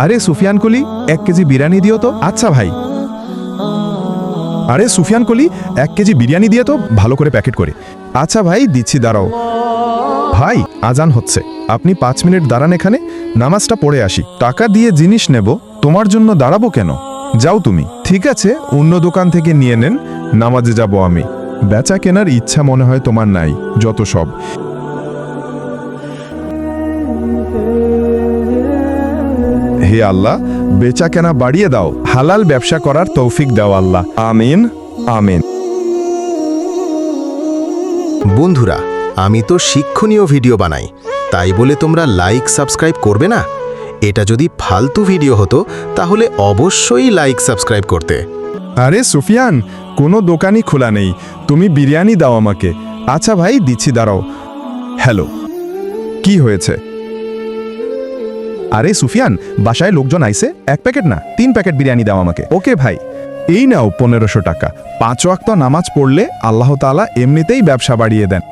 আরে সুফিয়ান কলি 1 কেজি বিরিয়ানি দিও তো। আচ্ছা ভাই। আরে সুফিয়ান কলি 1 কেজি বিরিয়ানি দিয়ে তো, ভালো করে প্যাকেট করে। আচ্ছা ভাই, দিচ্ছি, দাঁড়াও। ভাই, আজান হচ্ছে, আপনি 5 মিনিট দাঁড়ান এখানে, নামাজটা পড়ে আসি। টাকা দিয়ে জিনিস নেব, তোমার জন্য দাঁড়াবো কেন? যাও তুমি। ঠিক আছে, অন্য দোকান থেকে নিয়ে নেন, নামাজে যাব আমি। বেচা কেনার ইচ্ছা মনে হয় তোমার নাই, যত সব। হে আল্লাহ, বেচা কেনা বাড়িয়ে দাও, হালাল ব্যবসা করার তৌফিক দাও আল্লাহ। আমিন আমিন। বন্ধুরা, আমি তো শিক্ষণীয় ভিডিও বানাই, তাই বলে তোমরা লাইক সাবস্ক্রাইব করবে না? এটা যদি ফালতু ভিডিও হতো তাহলে অবশ্যই লাইক সাবস্ক্রাইব করতে। আরে সুফিয়ান, কোনো দোকানই খোলা নেই, তুমি বিরিয়ানি দাও আমাকে। আচ্ছা ভাই, দিচ্ছি, দাঁড়াও। হ্যালো, কি হয়েছে? আরে সুফিয়ান, বাসায় লোকজন আইছে, 1 প্যাকেট না 3 প্যাকেট বিরিয়ানি দাও আমাকে। ওকে ভাই, এই নাও 1500 টাকা। 5 ওয়াক্ত নামাজ পড়লে আল্লাহ তাআলা এমনিতেই ব্যবসা বাড়িয়ে দেন।